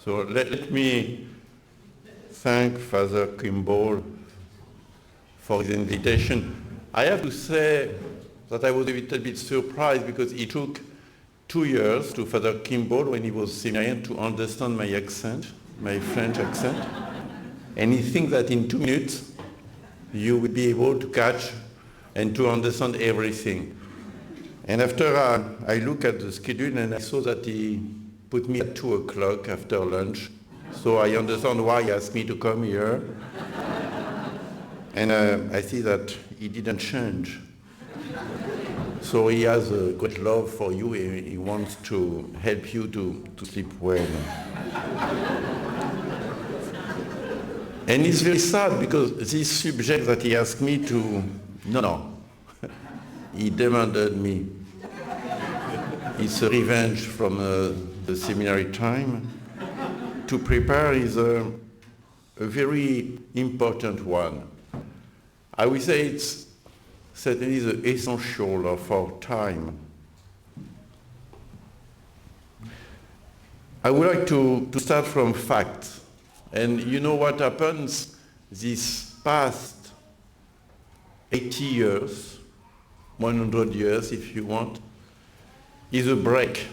So let me thank Father Kimball for his invitation. I have to say that I was a little bit surprised because it took 2 years to Father Kimball when he was seminarian to understand my accent, my French accent. And he thinks that in 2 minutes you will be able to catch and to understand everything. And after I look at the schedule and I saw that he put me at 2 o'clock after lunch. So I understand why he asked me to come here. And I see that he didn't change. So he has a great love for you. He wants to help you to sleep well. And it's very sad because this subject that he asked me to, no, he demanded me. It's a revenge from the seminary time. To prepare is a very important one. I would say it's certainly the essential of our time. I would like to start from facts. And you know what happens this past 80 years, 100 years if you want, is a break.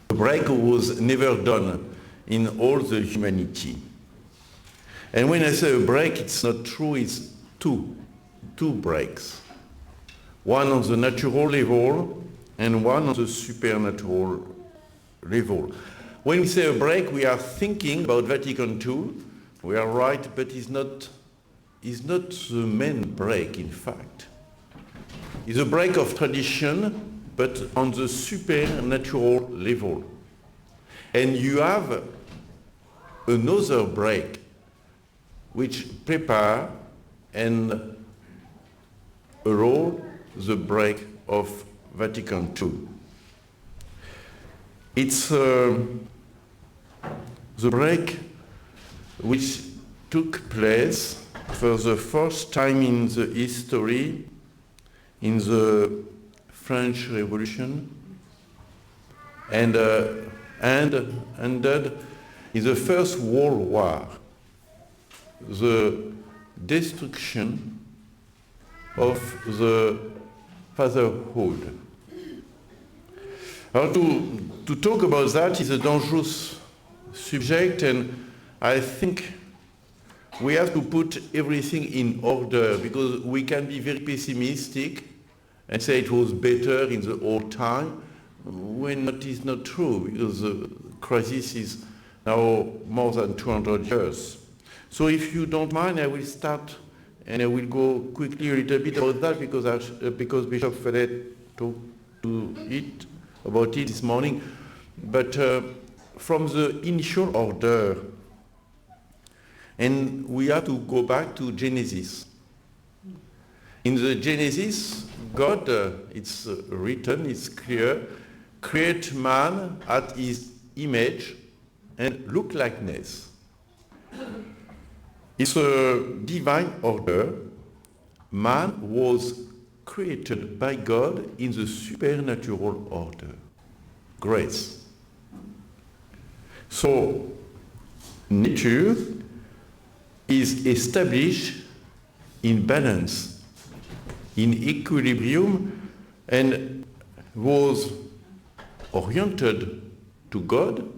A break was never done in all the humanity. And when I say a break, it's not true, it's two breaks. One on the natural level and one on the supernatural level. When we say a break, we are thinking about Vatican II. We are right, but it's not the main break, in fact. It's a break of tradition, but on the supernatural level. And you have another break which prepare and allow the break of Vatican II. It's the break which took place for the first time in the history in the French Revolution and ended in the First World War, the destruction of the fatherhood. Now, to talk about that is a dangerous subject, and I think we have to put everything in order because we can be very pessimistic and say it was better in the old time when it is not true because the crisis is now more than 200 years. So if you don't mind, I will start and I will go quickly a little bit about that because Bishop Ferret talked about it this morning. But from the initial order, and we have to go back to Genesis. In the Genesis, God, it's written, it's clear, create man at his image and look likeness. It's a divine order. Man was created by God in the supernatural order, grace. So, nature is established in balance, in equilibrium, and was oriented to God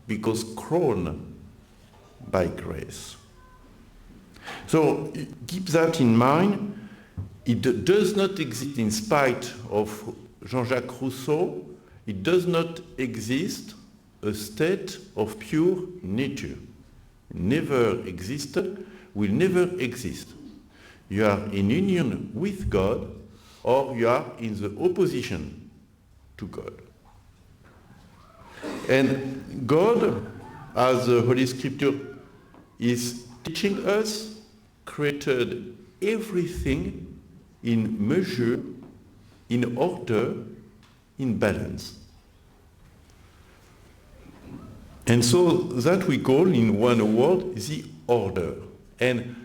because crowned by grace. So keep that in mind. It does not exist in spite of Jean-Jacques Rousseau. It does not exist a state of pure nature. Never existed, will never exist. You are in union with God or you are in the opposition to God. And God, as the Holy Scripture is teaching us, created everything in measure, in order, in balance. And so that we call in one word the order. And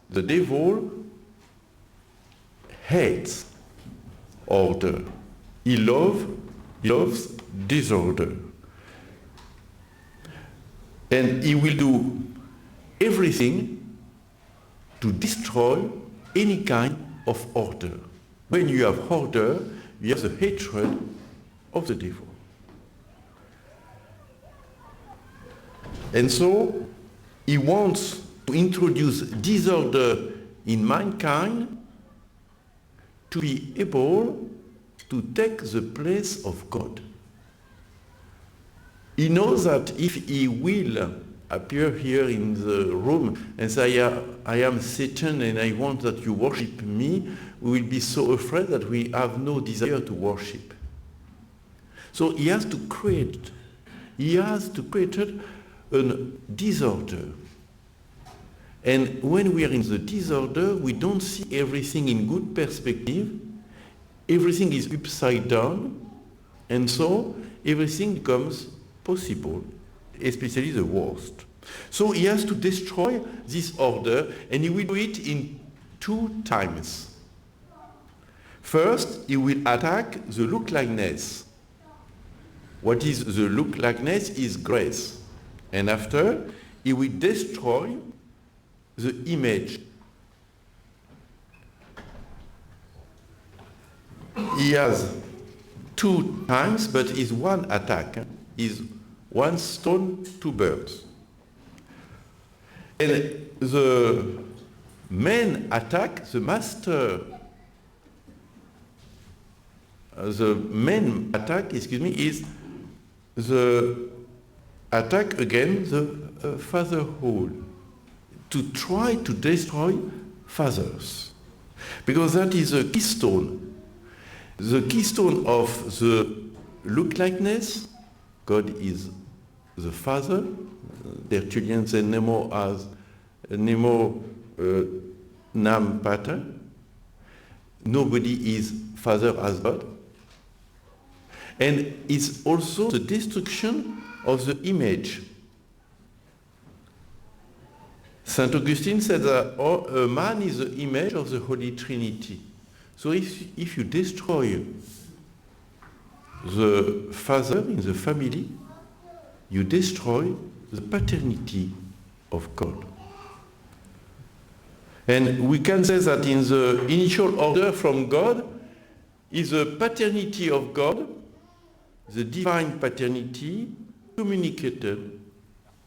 the devil hates order. He loves disorder. And he will do everything to destroy any kind of order. When you have order, you have the hatred of the devil. And so he wants to introduce disorder in mankind to be able to take the place of God. He knows that if he will appear here in the room and say, I am Satan and I want that you worship me, we will be so afraid that we have no desire to worship. So he has to create a disorder. And when we are in the disorder, we don't see everything in good perspective. Everything is upside down, and so everything becomes possible, especially the worst. So he has to destroy this order, and he will do it in 2 times. First, he will attack the look-likeness. What is the look-likeness is grace. And after, he will destroy the image. He has 2 times, but his one attack is 1 stone, 2 birds. And the main attack, the main attack, is the attack against the fatherhood, to try to destroy fathers. Because that is a keystone. The keystone of the look-likeness, God is the Father. Tertullian said Nemo nam pater. Nobody is Father as God. And it's also the destruction of the image. Saint Augustine said that a man is the image of the Holy Trinity. So if you destroy the father in the family, you destroy the paternity of God. And we can say that in the initial order from God is the paternity of God, the divine paternity communicated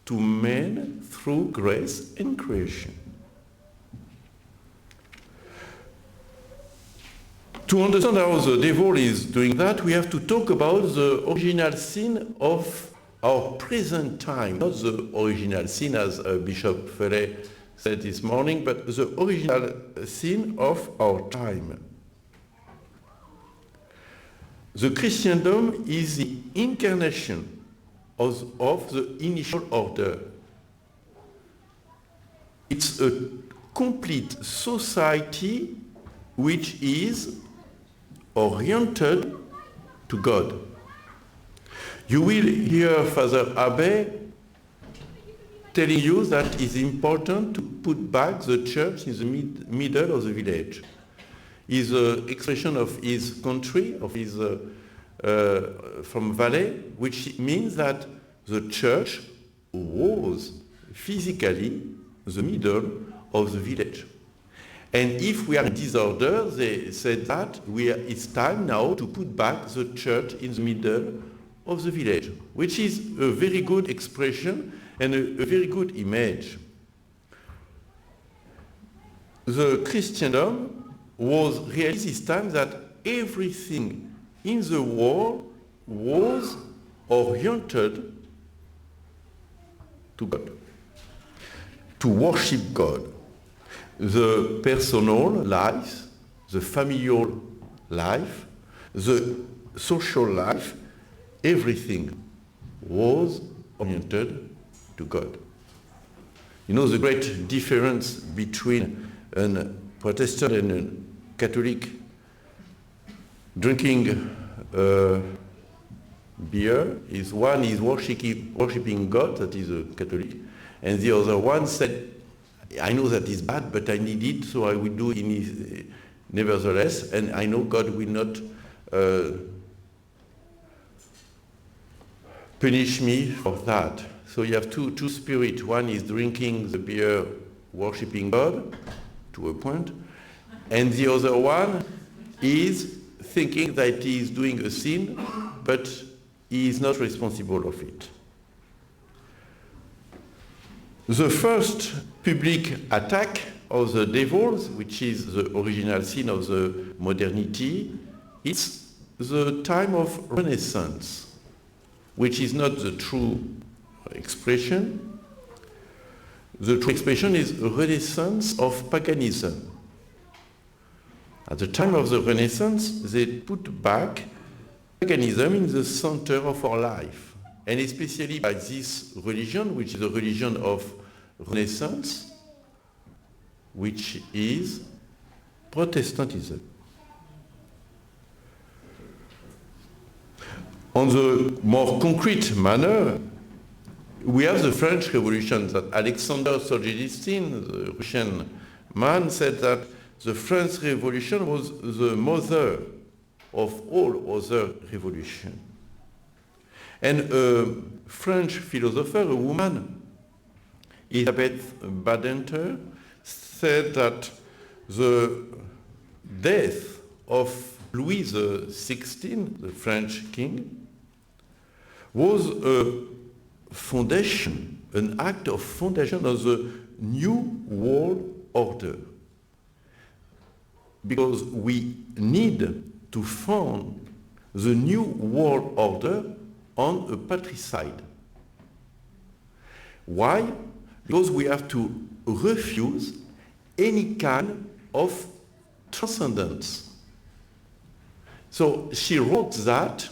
to men through grace and creation. To understand how the devil is doing that, we have to talk about the original sin of our present time, not the original sin as Bishop Ferret said this morning, but the original sin of our time. The Christendom is the incarnation of the initial order. It's a complete society which is oriented to God. You will hear Father Abbé telling you that it's important to put back the church in the middle of the village. Is an expression of his country, of his from Valais, which means that the church was physically the middle of the village. And if we are in disorder, they said that it's time now to put back the church in the middle of the village, which is a very good expression and a very good image. The Christendom was really this time that everything in the world was oriented to God, to worship God. The personal life, the familial life, the social life, everything was oriented to God. You know the great difference between a Protestant and a Catholic drinking beer is one is worshiping God, that is a Catholic, and the other one said, I know that is bad, but I need it, so I will do it nevertheless, and I know God will not punish me for that. So you have two spirits. One is drinking the beer, worshipping God, to a point, and the other one is thinking that he is doing a sin, but he is not responsible of it. The first public attack of the devils, which is the original sin of the modernity, is the time of Renaissance, which is not the true expression. The true expression is a renaissance of paganism. At the time of the Renaissance, they put back paganism in the center of our life, and especially by this religion, which is the religion of Renaissance, which is Protestantism. On the more concrete manner, we have the French Revolution that Alexander Solzhenitsyn, the Russian man, said that the French Revolution was the mother of all other revolutions. And a French philosopher, a woman, Elisabeth Badinter, said that the death of Louis XVI, the French king, was a foundation, an act of foundation of the new world order. Because we need to found the new world order on a patricide. Why? Because we have to refuse any kind of transcendence. So she wrote that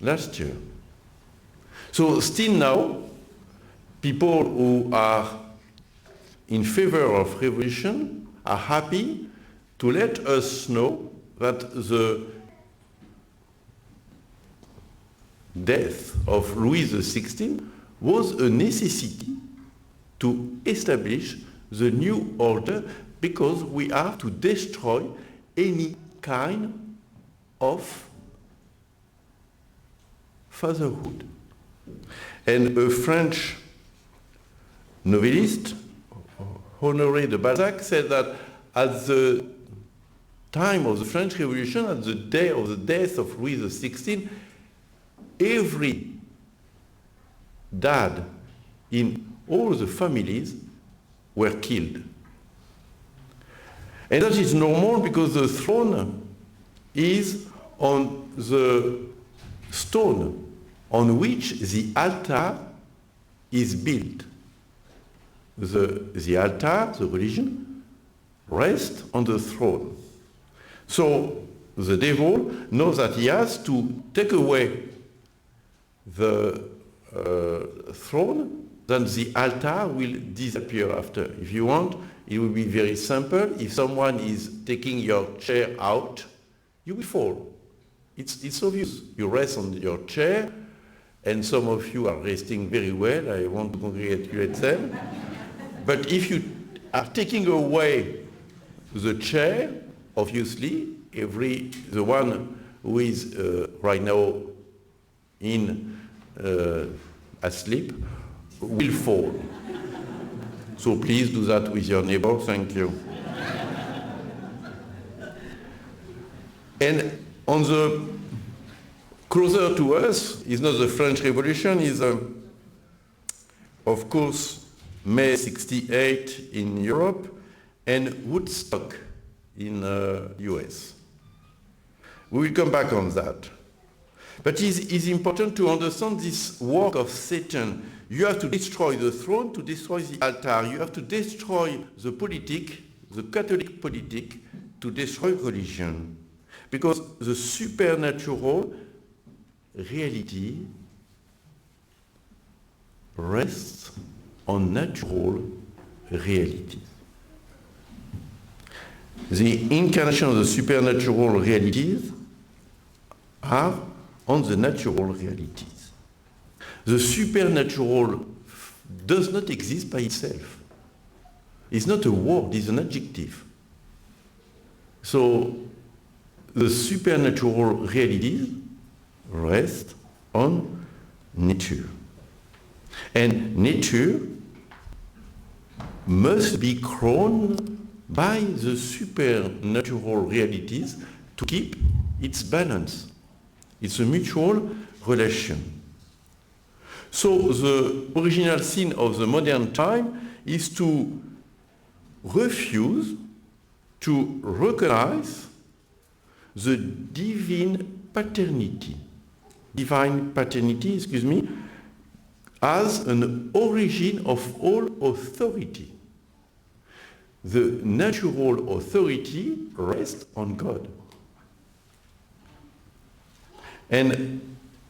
last year. So still now, people who are in favor of revolution are happy to let us know that the death of Louis XVI was a necessity to establish the new order, because we have to destroy any kind of fatherhood. And a French novelist, Honoré de Balzac, said that at the time of the French Revolution, at the day of the death of Louis XVI, every dad in all the families were killed. And that is normal, because the throne is on the stone on which the altar is built. The altar, the religion, rests on the throne. So the devil knows that he has to take away the throne, then the altar will disappear after. If you want, it will be very simple. If someone is taking your chair out, you will fall. It's obvious. You rest on your chair, and some of you are resting very well. I want to congratulate them. But if you are taking away the chair, obviously, the one who is right now asleep will fall. So please do that with your neighbor. Thank you. And on the closer to us is not the French Revolution, is of course May 68 in Europe and Woodstock in US. We will come back on that. But it's important to understand this work of Satan. You have to destroy the throne to destroy the altar. You have to destroy the politic, the Catholic politic, to destroy religion. Because the supernatural reality rests on natural reality. The incarnation of the supernatural realities are on the natural realities. The supernatural does not exist by itself. It's not a word, it's an adjective. So the supernatural realities rest on nature. And nature must be crowned by the supernatural realities to keep its balance. It's a mutual relation. So the original sin of the modern time is to refuse to recognize the divine paternity, as an origin of all authority. The natural authority rests on God. And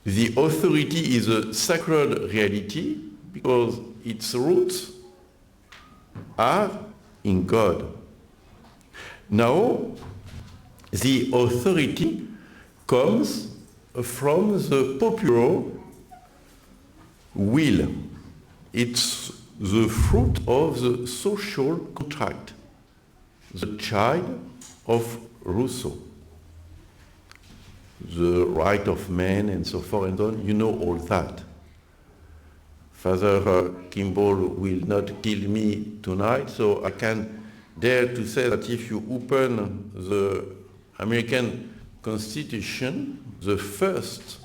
the authority is a sacred reality because its roots are in God. Now, the authority comes from the popular will. It's the fruit of the social contract, the child of Rousseau. The right of man and so forth and on, you know all that. Father Kimball will not kill me tonight, so I can dare to say that if you open the American Constitution, the first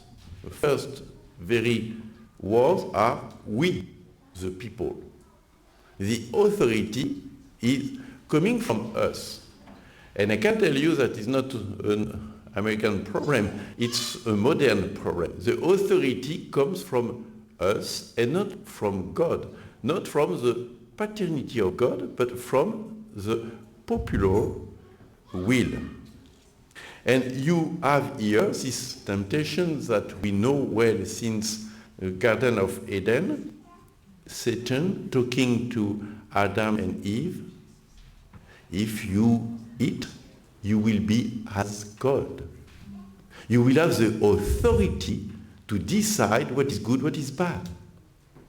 very words are we, the people. The authority is coming from us. And I can tell you that it's not an American problem, it's a modern problem. The authority comes from us and not from God, not from the paternity of God, but from the popular will. And you have here this temptation that we know well since the Garden of Eden, Satan talking to Adam and Eve, if you eat, you will be as God. You will have the authority to decide what is good, what is bad.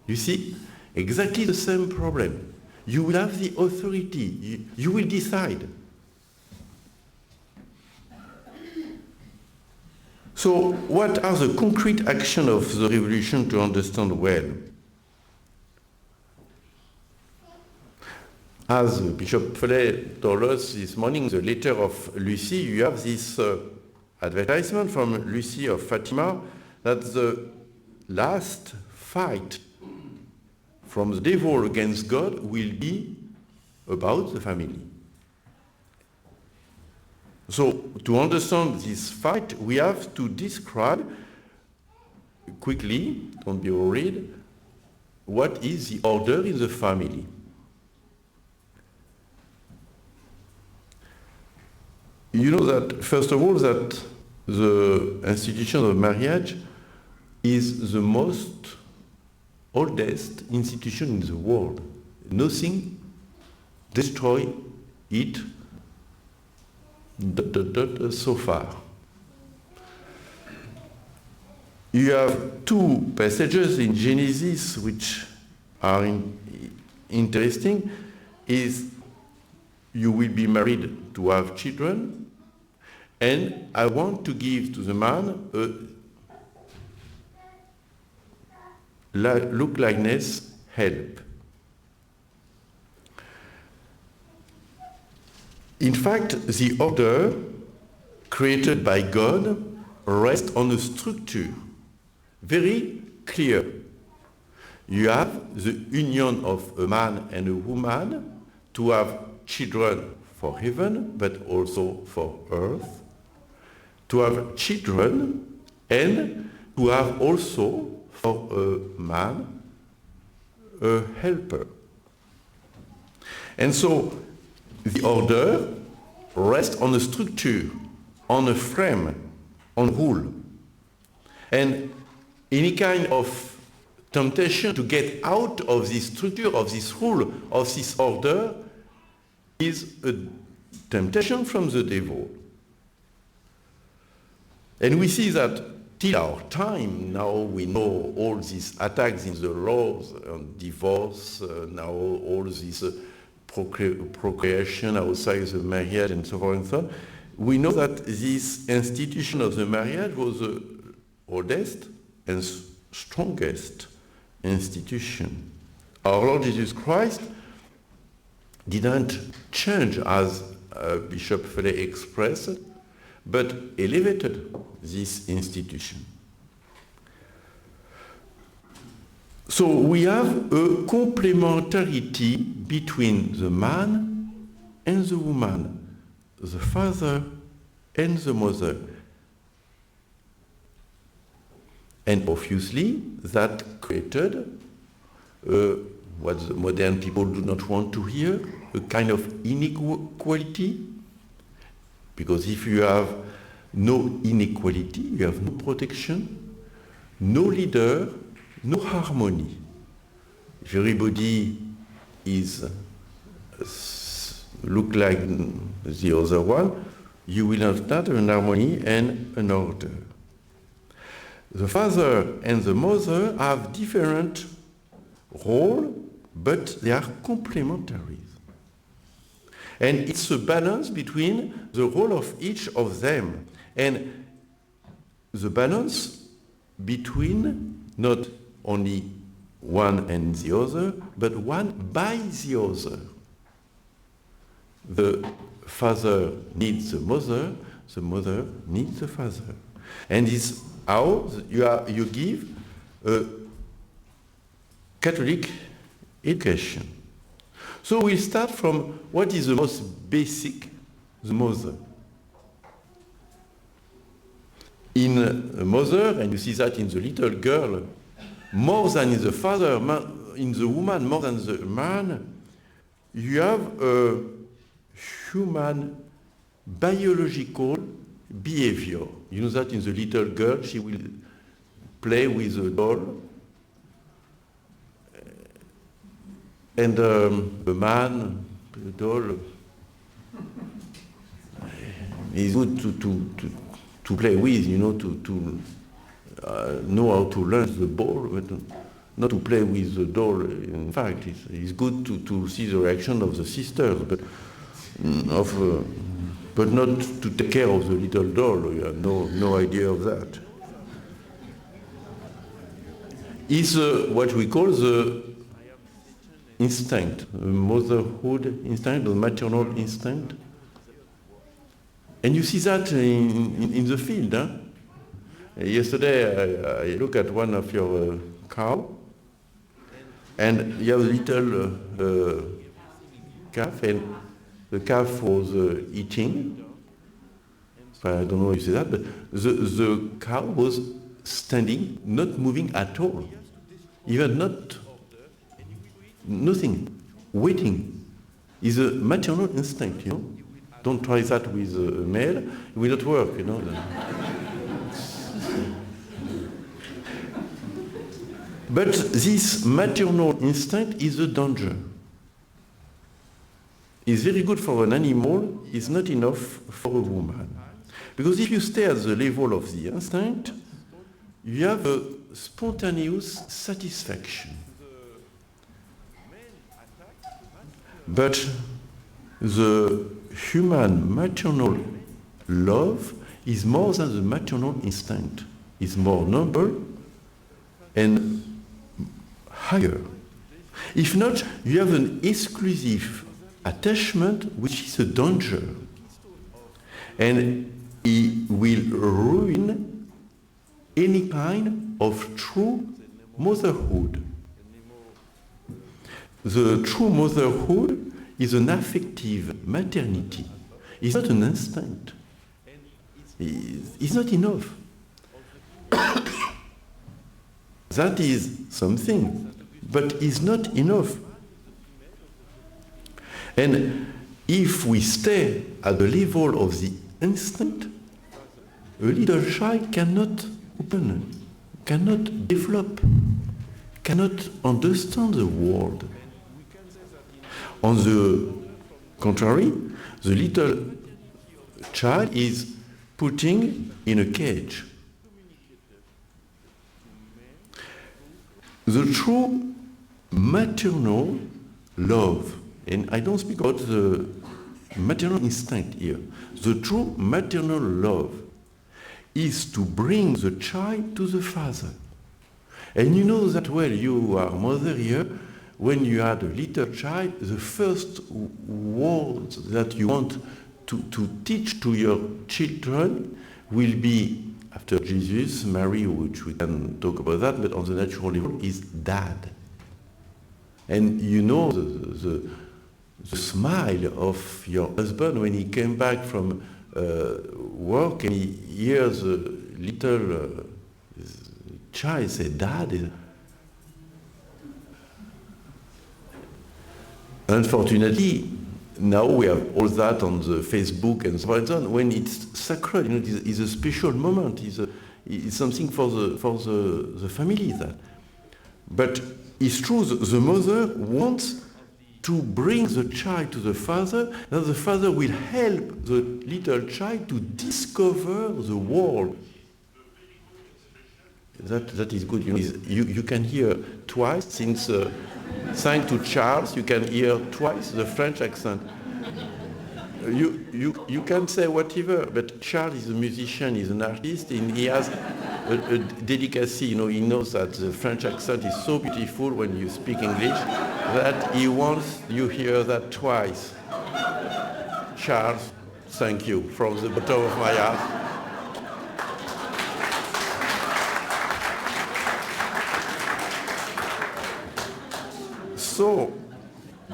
You see, exactly the same problem. You will have the authority. You will decide. So, what are the concrete actions of the revolution to understand well? As Bishop Follet told us this morning, the letter of Lucie, you have this advertisement from Lucie of Fatima that the last fight from the devil against God will be about the family. So, to understand this fight, we have to describe quickly, don't be worried, what is the order in the family. You know that, first of all, that the institution of marriage is the most oldest institution in the world. Nothing destroy it so far. You have two passages in Genesis which are interesting. Is you will be married to have children, and I want to give to the man a look-likeness help. In fact, the order created by God rests on a structure very clear. You have the union of a man and a woman to have children for heaven, but also for earth, to have children and to have also for a man a helper. And so the order rests on a structure, on a frame, on rule. And any kind of temptation to get out of this structure, of this rule, of this order, is a temptation from the devil. And we see that till our time, now we know all these attacks in the laws on divorce, now all this procreation outside the marriage and so forth and so on. We know that this institution of the marriage was the oldest and strongest institution. Our Lord Jesus Christ didn't change, as Bishop Fellet expressed, but elevated this institution. So we have a complementarity between the man and the woman, the father and the mother. And obviously that created what the modern people do not want to hear, a kind of inequality. Because if you have no inequality, you have no protection, no leader, no harmony. If everybody is look like the other one, you will have not an harmony and an order. The father and the mother have different roles, but they are complementary. And it's a balance between the role of each of them and the balance between not only one and the other, but one by the other. The father needs the mother needs the father. And it's how you give a Catholic education. So we start from what is the most basic, the mother. In a mother, and you see that in the little girl, more than in the father, in the woman, more than the man, you have a human biological behavior. You know that in the little girl, she will play with a doll. And the man, the doll, is good to play with, you know, to know how to learn the ball, but not to play with the doll. In fact, it's good to see the reaction of the sisters, but not to take care of the little doll. You have no idea of that. It's what we call the instinct, motherhood instinct, the maternal instinct. And you see that in the field. Huh? Yesterday, I looked at one of your cow, and you have a little calf, and the calf was eating. I don't know if you see that, but the cow was standing, not moving at all, even nothing, waiting. Is a maternal instinct, you know. Don't try that with a male; it will not work, you know. But this maternal instinct is a danger. It's very good for an animal, it's not enough for a woman. Because if you stay at the level of the instinct, you have a spontaneous satisfaction. But the human maternal love is more than the maternal instinct. It's more noble and higher. If not, you have an exclusive attachment which is a danger. And it will ruin any kind of true motherhood. The true motherhood is an affective maternity. It's not an instinct. It's not enough. That is something, but it's not enough. And if we stay at the level of the instinct, a little child cannot open, cannot develop, cannot understand the world. On the contrary, the little child is putting in a cage. The true maternal love, and I don't speak about the maternal instinct here, the true maternal love is to bring the child to the father. And you know that well, you are mother here, when you had a little child, the first words that you want to teach to your children will be, after Jesus, Mary, which we can talk about that, but on the natural level, is dad. And you know the smile of your husband when he came back from work and he hears a little child say, Dad. Unfortunately, now we have all that on the Facebook and so on. When it's sacred, it's a special moment. It's something for the family. That. But it's true, the mother wants to bring the child to the father, and the father will help the little child to discover the world. That is good. You can hear twice, since thanks to Charles, you can hear twice the French accent. You can say whatever, but Charles is a musician, he's an artist, and he has a delicacy. He knows that the French accent is so beautiful when you speak English that he wants you hear that twice. Charles, thank you from the bottom of my heart. So,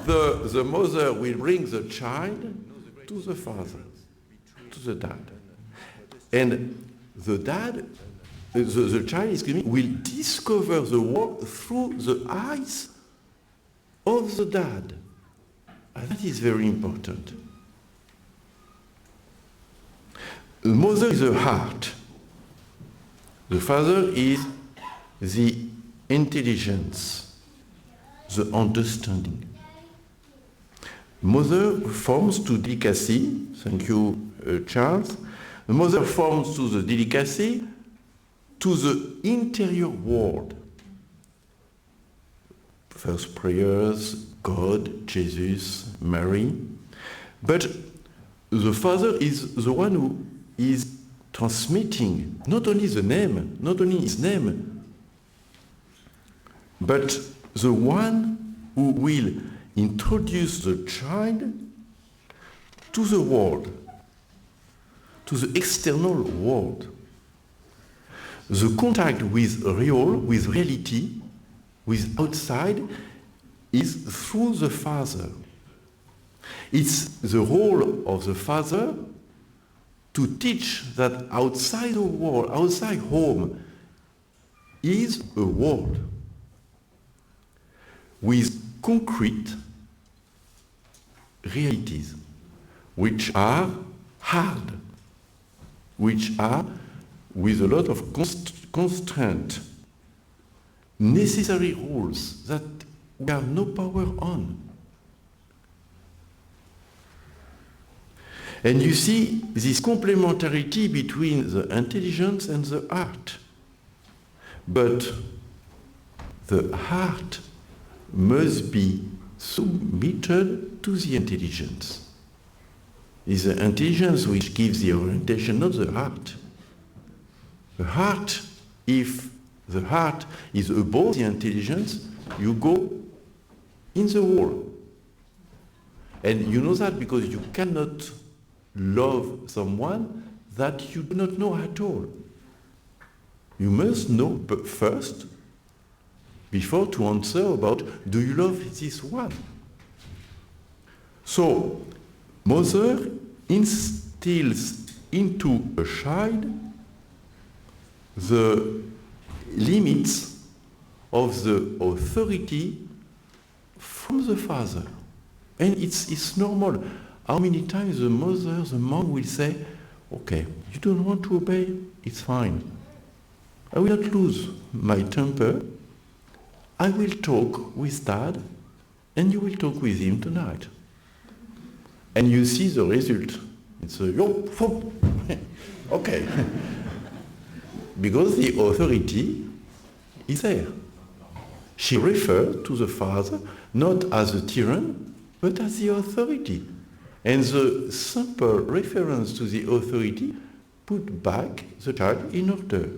the mother will bring the child to the father, to the dad. And the dad, the child will discover the world through the eyes of the dad. And that is very important. The mother is the heart. The father is the intelligence, the understanding. Mother forms to delicacy, thank you, Charles. The mother forms to the delicacy, to the interior world. First prayers, God, Jesus, Mary. But the father is the one who is transmitting not only the name, not only his name, but the one who will introduce the child to the world, to the external world. The contact with reality, with outside, is through the father. It's the role of the father to teach that outside the world, outside home, is a world with concrete realities which are hard, which are with a lot of constraint, necessary rules that we have no power on. And you see this complementarity between the intelligence and the heart. But the heart must be submitted to the intelligence. It's the intelligence which gives the orientation, not the heart. The heart, if the heart is above the intelligence, you go in the wall. And you know that because you cannot love someone that you do not know at all. You must know first, before to answer about, do you love this one? So, mother instills into a child the limits of the authority from the father. And it's normal. How many times the mother, the mom will say, okay, you don't want to obey, it's fine. I will not lose my temper. I will talk with Dad, and you will talk with him tonight. And you see the result. It's a, okay. Because the authority is there. She refers to the father not as a tyrant, but as the authority. And the simple reference to the authority put back the child in order.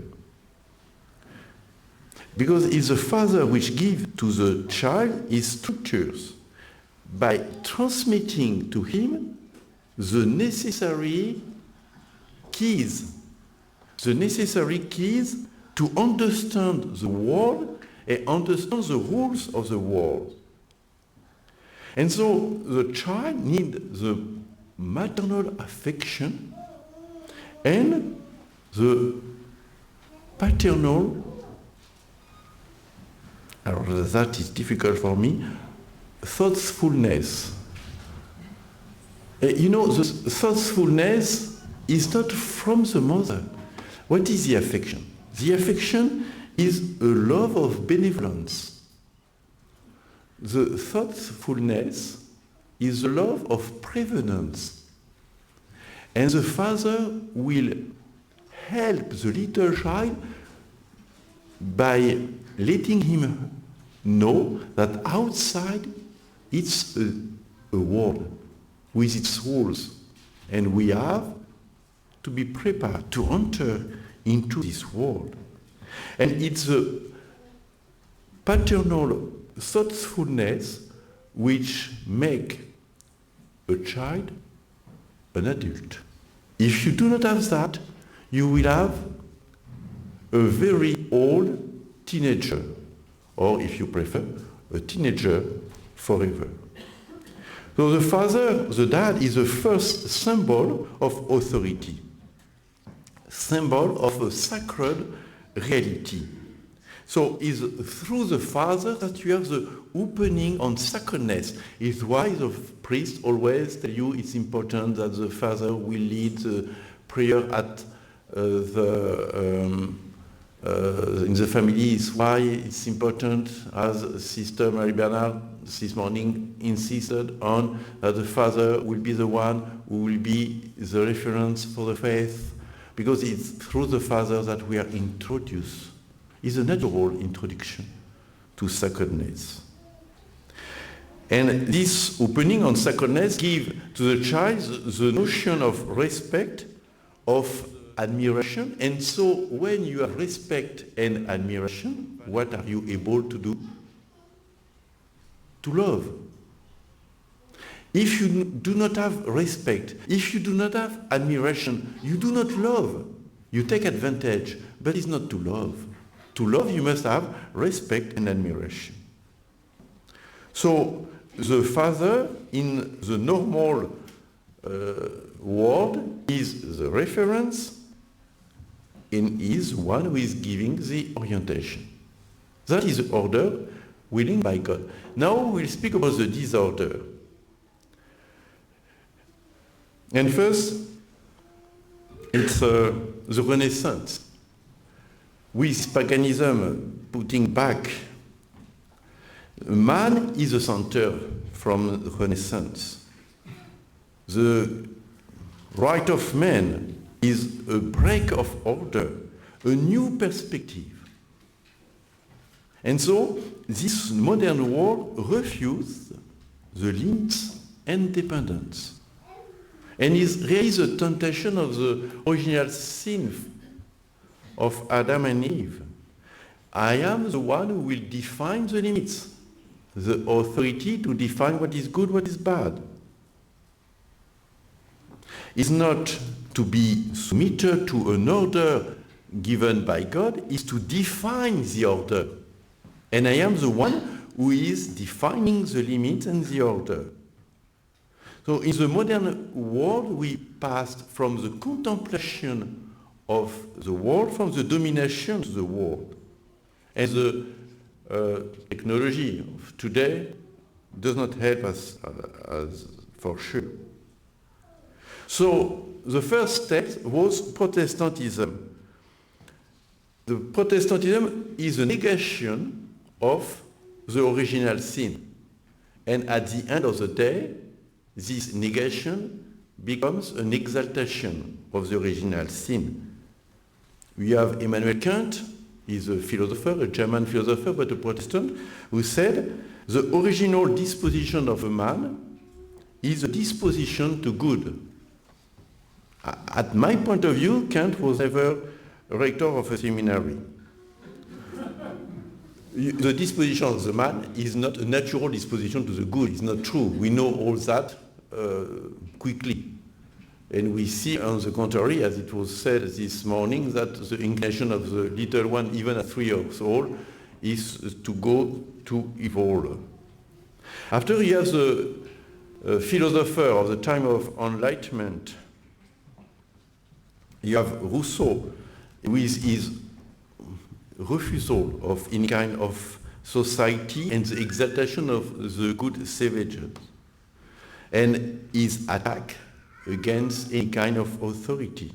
Because it's the father which gives to the child his structures by transmitting to him the necessary keys to understand the world and understand the rules of the world. And so the child needs the maternal affection and the paternal, that is difficult for me, thoughtfulness. The thoughtfulness is not from the mother. What is the affection? The affection is a love of benevolence. The thoughtfulness is a love of prevenance. And the father will help the little child by letting him know that outside it's a world with its rules. And we have to be prepared to enter into this world. And it's a paternal thoughtfulness which make a child an adult. If you do not have that, you will have a very old teenager, or if you prefer, a teenager forever. So the father, the dad, is the first symbol of authority, symbol of a sacred reality. So it's through the father that you have the opening on sacredness. It's why the priest always tell you it's important that the father will lead the prayer at in the family. It's why it's important, as Sister Marie Bernard this morning insisted on, that the father will be the one who will be the reference for the faith, because it's through the father that we are introduced. It's a natural introduction to sacredness. And this opening on sacredness gives to the child the notion of respect, of admiration. And so when you have respect and admiration, what are you able to do? To love. If you do not have respect, if you do not have admiration, you do not love. You take advantage, but it's not to love. To love, you must have respect and admiration. So the father in the normal world is the reference and is one who is giving the orientation. That is the order willing by God. Now we'll speak about the disorder. And first, it's the Renaissance. With paganism putting back, man is the center from the Renaissance. The right of man is a break of order, a new perspective. And so this modern world refuses the limits and dependence. And is really the temptation of the original sin of Adam and Eve. I am the one who will define the limits, the authority to define what is good, what is bad. It's not to be submitted to an order given by God, is to define the order. And I am the one who is defining the limits and the order. So in the modern world, we passed from the contemplation of the world, from the domination to the world. And the technology of today does not help us as for sure. So the first step was Protestantism. The Protestantism is a negation of the original sin. And at the end of the day, this negation becomes an exaltation of the original sin. We have Immanuel Kant, he's a philosopher, a German philosopher, but a Protestant, who said the original disposition of a man is a disposition to good. At my point of view, Kant was never a rector of a seminary. The disposition of the man is not a natural disposition to the good. It's not true. We know all that quickly. And we see, on the contrary, as it was said this morning, that the inclination of the little one, even at 3 years old, is to go to evil. After he has the philosopher of the time of Enlightenment, you have Rousseau, with his refusal of any kind of society and the exaltation of the good savages, and his attack against any kind of authority.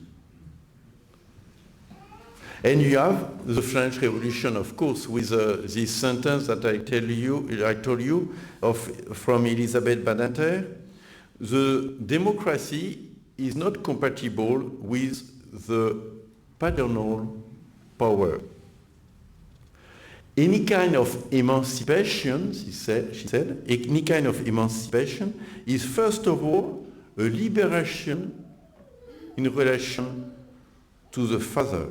And you have the French Revolution, of course, with this sentence that I told you from Elisabeth Badinter: the democracy is not compatible with the paternal power. Any kind of emancipation, she said, any kind of emancipation is first of all a liberation in relation to the father.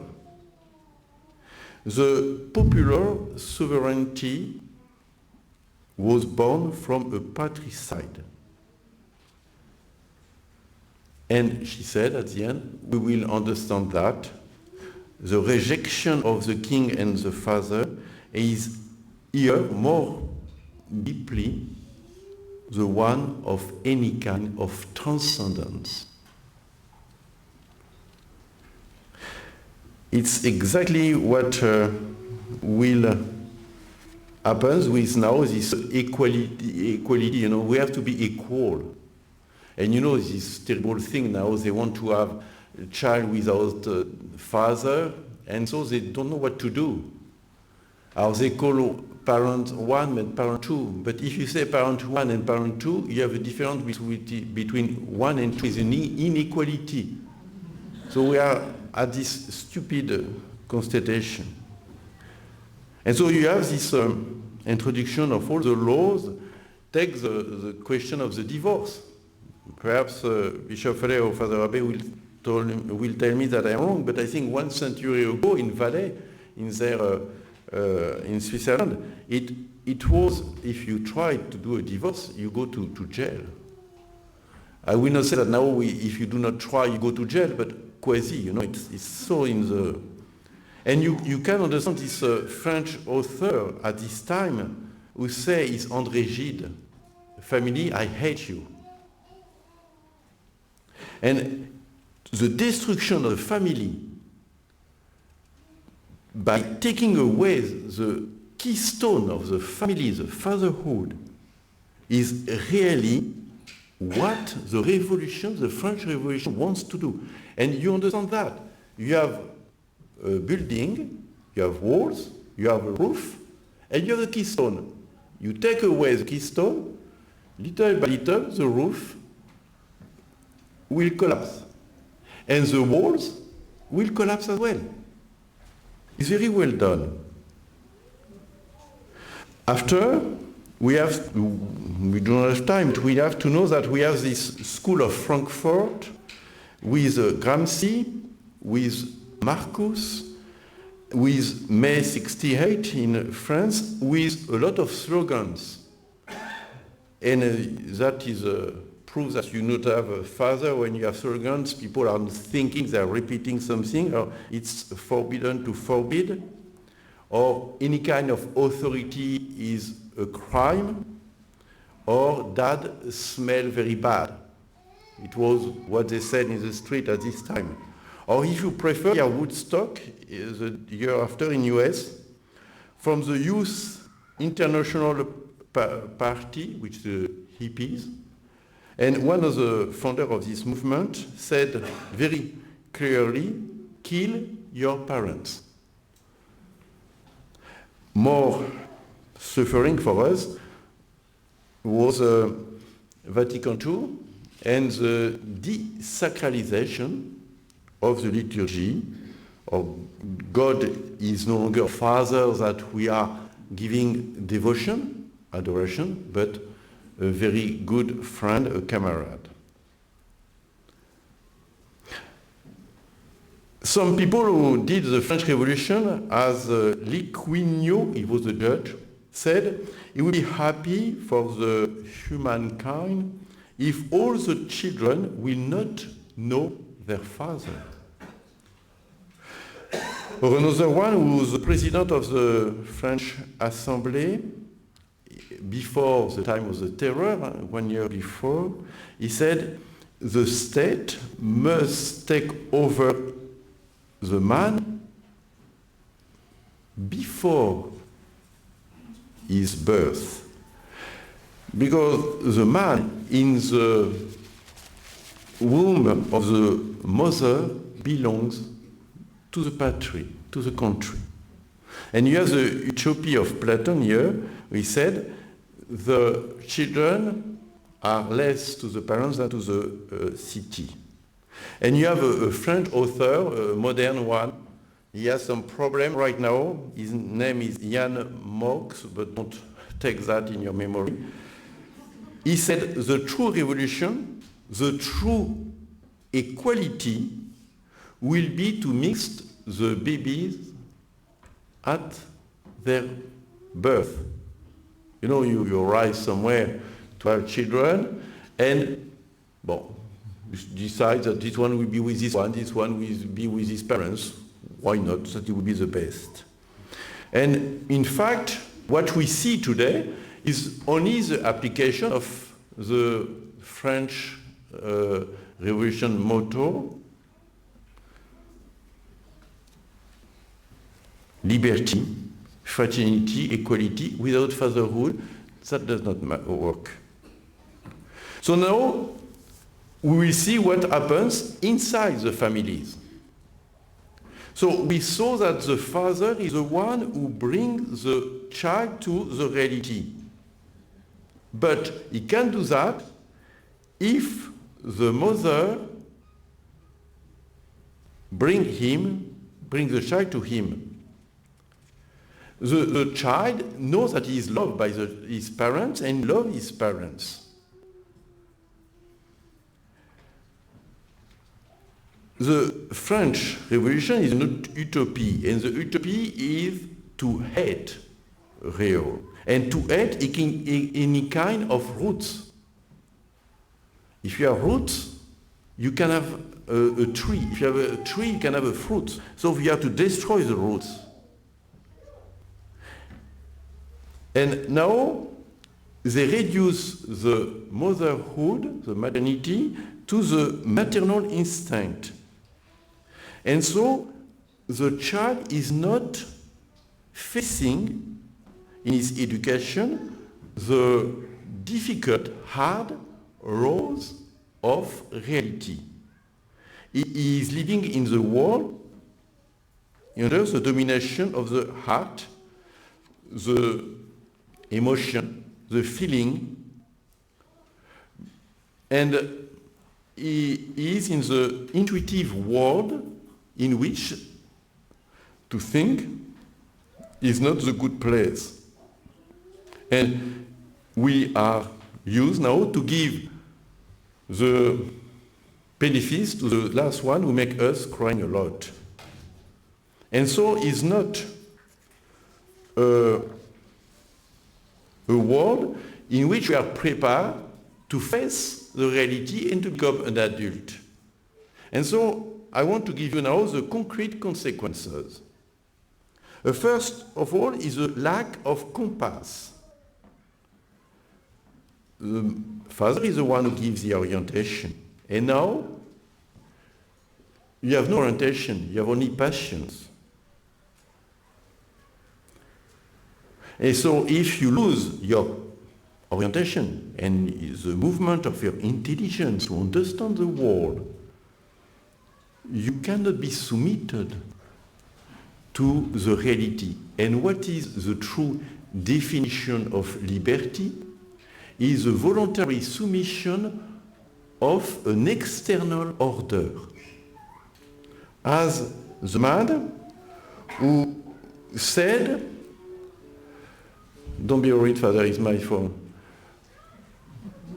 The popular sovereignty was born from a patricide. And she said at the end, we will understand that the rejection of the king and the father is here more deeply the one of any kind of transcendence. It's exactly what will happen with now this equality, we have to be equal. And this terrible thing now, they want to have a child without a father, and so they don't know what to do. Or they call parent 1 and parent 2, but if you say parent 1 and parent 2, you have a difference between 1 and 2 is an inequality. So we are at this stupid constatation. And so you have this introduction of all the laws, take the question of the divorce. Perhaps Bishop Ferrer or Father Abbé will tell me that I'm wrong, but I think 1 century ago in Valais, in Switzerland, it was, if you tried to do a divorce, you go to jail. I will not say that now if you do not try, you go to jail, but quasi, it's so in the... And you can understand this French author at this time who say is André Gide, family, I hate you. And the destruction of the family by taking away the keystone of the family, the fatherhood, is really what the revolution, the French Revolution, wants to do. And you understand that. You have a building, you have walls, you have a roof, and you have a keystone. You take away the keystone, little by little, the roof will collapse. And the walls will collapse as well. It's very well done. After, we do not have time, we have to know that we have this School of Frankfurt with Gramsci, with Marcus, with May 68 in France, with a lot of slogans. And that is proof that you not have a father when you have slogans. People are thinking they are repeating something, or it's forbidden to forbid, or any kind of authority is a crime, or dad smell very bad. It was what they said in the street at this time. Or if you prefer, Woodstock, the year after in US, from the Youth International Party, which is the hippies. And one of the founders of this movement said very clearly, kill your parents. More suffering for us was Vatican II and the desacralization of the liturgy. God is no longer a father that we are giving devotion, adoration, but a very good friend, a comrade. Some people who did the French Revolution, as Lee Cuignot, he was the judge, said he would be happy for the humankind if all the children will not know their father. Another one who was the president of the French Assembly before the time of the terror, 1 year before, he said, the state must take over the man before his birth. Because the man in the womb of the mother belongs to the patrie, to the country. And you have the utopia of Plato here. We said the children are less to the parents than to the city. And you have a French author, a modern one. He has some problem right now. His name is Yann Moix, but don't take that in your memory. He said the true revolution, the true equality will be to mix the babies at their birth. You know, you arrive somewhere to have children, and you decide that this one will be with this one will be with his parents. Why not? That it will be the best. And in fact, what we see today is only the application of the French Revolution motto, liberty, fraternity, equality. Without fatherhood, that does not work. So now we will see what happens inside the families. So we saw that the father is the one who brings the child to the reality. But he can do that if the mother brings the child to him. The child knows that he is loved by his parents and loves his parents. The French Revolution is an utopia, and the utopia is to hate real, and to hate any kind of roots. If you have roots, you can have a tree. If you have a tree, you can have a fruit. So we have to destroy the roots. And now they reduce the motherhood, the maternity, to the maternal instinct. And so the child is not facing in his education the difficult, hard roads of reality. He is living in the world under the domination of the heart, the emotion, the feeling, and he is in the intuitive world in which to think is not the good place. And we are used now to give the benefits to the last one who make us crying a lot. And so it's not a world in which we are prepared to face the reality and to become an adult. And so I want to give you now the concrete consequences. First of all is the lack of compass. The father is the one who gives the orientation. And now, you have no orientation, you have only passions. And so if you lose your orientation and the movement of your intelligence to understand the world, you cannot be submitted to the reality. And what is the true definition of liberty? Is a voluntary submission of an external order. As the man who said, don't be worried, Father, it's my phone.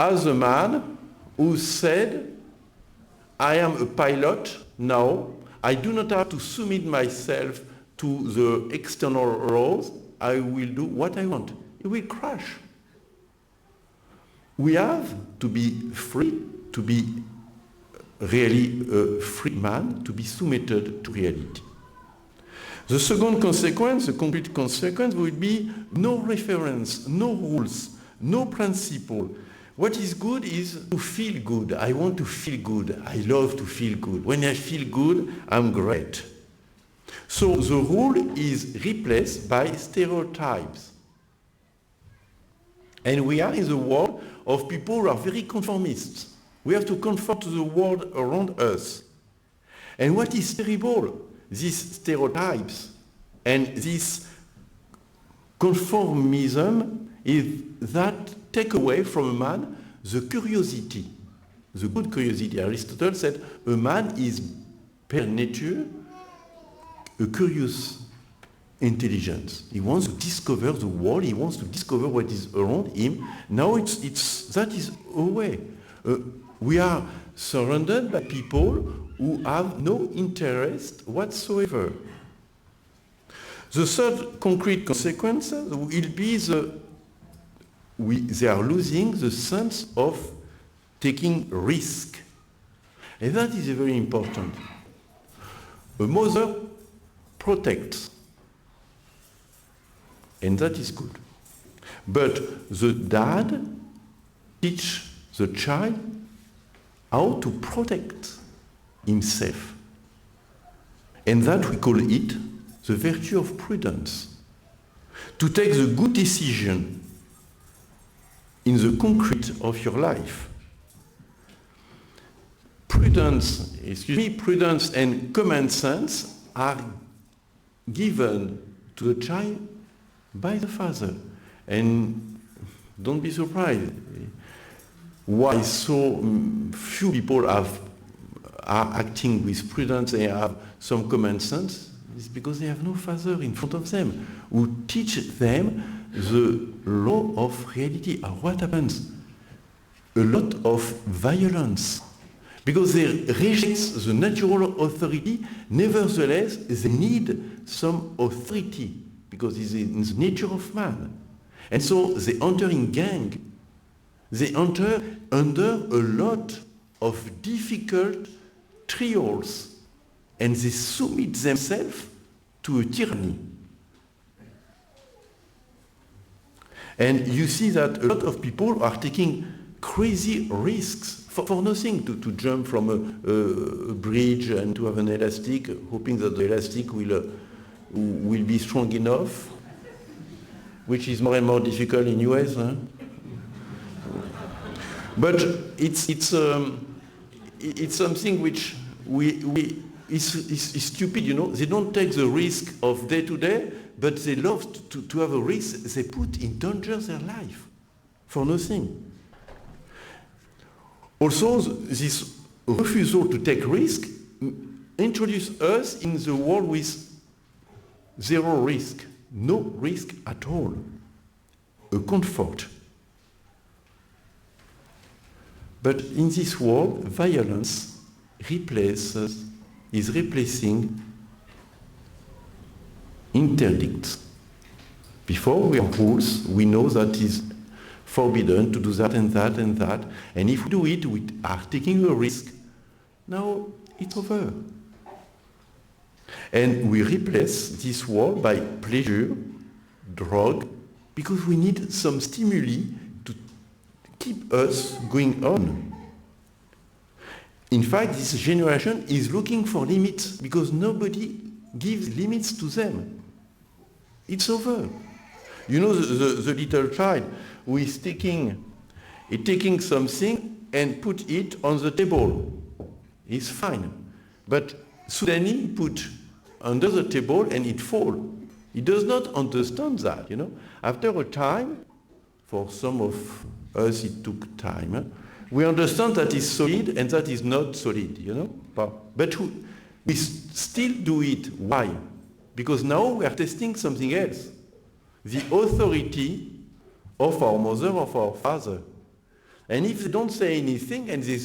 As a man who said, I am a pilot now, I do not have to submit myself to the external laws. I will do what I want. It will crash. We have to be free, to be really a free man, to be submitted to reality. The second consequence, the concrete consequence, will be no reference, no rules, no principle. What is good is to feel good. I want to feel good. I love to feel good. When I feel good, I'm great. So the rule is replaced by stereotypes. And we are in the world of people who are very conformists. We have to conform to the world around us. And what is terrible, these stereotypes and this conformism, is that take away from a man the curiosity, the good curiosity. Aristotle said a man is per nature a curious intelligence. He wants to discover the world, he wants to discover what is around him. Now that is away. We are surrounded by people who have no interest whatsoever. The third concrete consequence will be they are losing the sense of taking risk. And that is very important. A mother protects, and that is good. But the dad teaches the child how to protect himself. And that we call it the virtue of prudence. To take the good decision in the concrete of your life. Prudence and common sense are given to the child by the father. And don't be surprised why so few people are acting with prudence and have some common sense. It's because they have no father in front of them who teach them the law of reality. What happens? A lot of violence. Because they reject the natural authority, nevertheless, they need some authority, because it's in the nature of man. And so they enter in gang. They enter under a lot of difficult trials, and they submit themselves to a tyranny. And you see that a lot of people are taking crazy risks for nothing, to jump from a bridge and to have an elastic, hoping that the elastic will be strong enough, which is more and more difficult in US. Huh? But it's something which is stupid, you know. They don't take the risk of day to day, but they love to have a risk. They put in danger their life for nothing. Also, this refusal to take risk introduces us in the world with zero risk, no risk at all, a comfort. But in this world, violence is replacing interdicts. Before we have rules, we know that is forbidden to do that and that and that. And if we do it, we are taking a risk. Now it's over. And we replace this world by pleasure, drug, because we need some stimuli to keep us going on. In fact, this generation is looking for limits because nobody gives limits to them. It's over. You know, the little child who is taking something and put it on the table. It's fine. But suddenly put under the table and it falls. He does not understand that, you know. After a time, for some of us it took time, we understand that is solid and that is not solid, you know. But we still do it. Why? Because now we are testing something else. The authority of our mother, of our father. And if they don't say anything and they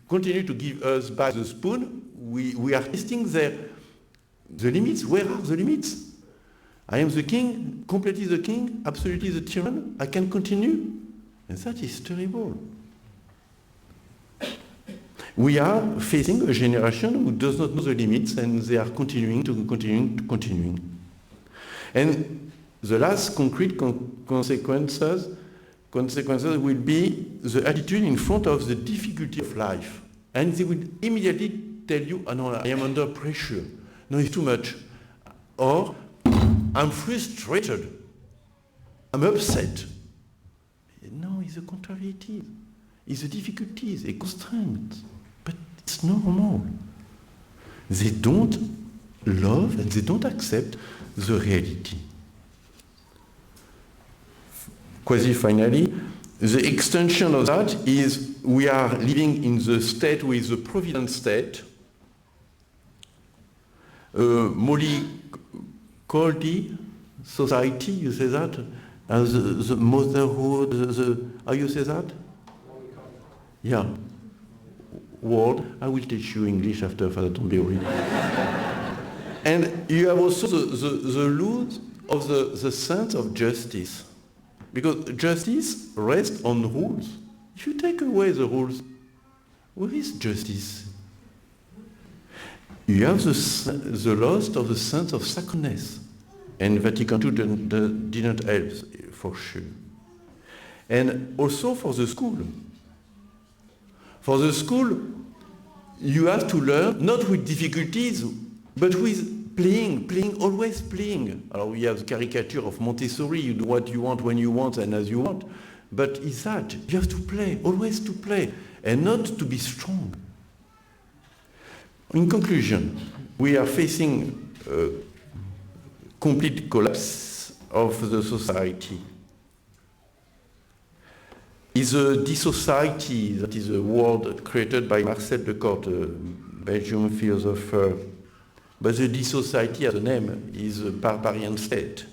continue to give us back the spoon, we are testing the limits. Where are the limits? I am the king, completely the king, absolutely the tyrann. I can continue. And that is terrible. We are facing a generation who does not know the limits, and they are continuing. And the last concrete consequences will be the attitude in front of the difficulty of life. And they will immediately tell you, oh, no, I am under pressure. No, it's too much. Or, I'm frustrated. I'm upset. No, it's the contrary it is. It's the difficulties, a constraint. But it's normal. They don't love and they don't accept the reality. Quasi-finally, the extension of that is we are living in the state with the provident state. Molly society, you say that? The motherhood, how you say that? Yeah. Word. I will teach you English after, don't be worried. And you have also the loss of the sense of justice. Because justice rests on rules. If you take away the rules, where is justice? You have the loss of the sense of sacredness. And Vatican II didn't help, for sure. And also for the school. For the school, you have to learn, not with difficulties, but with playing, always playing. We have the caricature of Montessori, you do what you want, when you want, and as you want. But it's that, you have to play, always to play, and not to be strong. In conclusion, we are facing a complete collapse of the society. Is a dissociety, that is a word created by Marcel Lecourt, a Belgian philosopher. But the dissociety as a name is a barbarian state.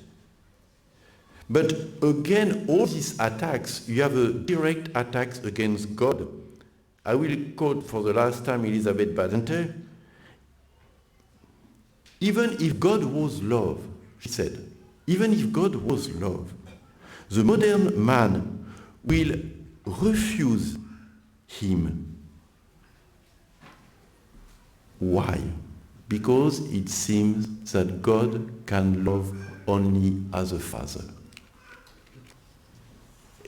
But again, all these attacks, you have a direct attacks against God. I will quote for the last time Elisabeth Badinter. Even if God was love, she said, even if God was love, the modern man will refuse him. Why? Because it seems that God can love only as a father.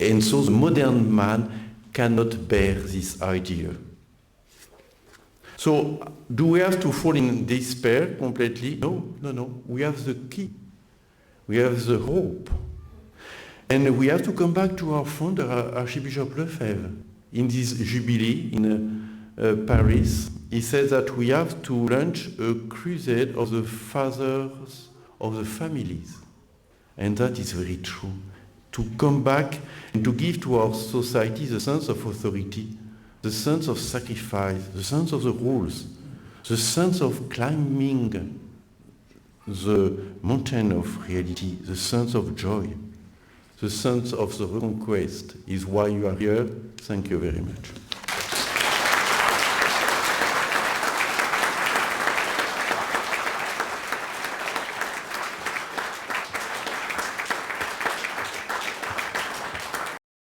And so the modern man cannot bear this idea. So, do we have to fall in despair completely? No. We have the key. We have the hope. And we have to come back to our founder, Archbishop Lefebvre. In this jubilee in Paris, he said that we have to launch a crusade of the fathers of the families. And that is very true. To come back and to give to our society the sense of authority, the sense of sacrifice, the sense of the rules, the sense of climbing the mountain of reality, the sense of joy, the sense of the reconquest is why you are here. Thank you very much.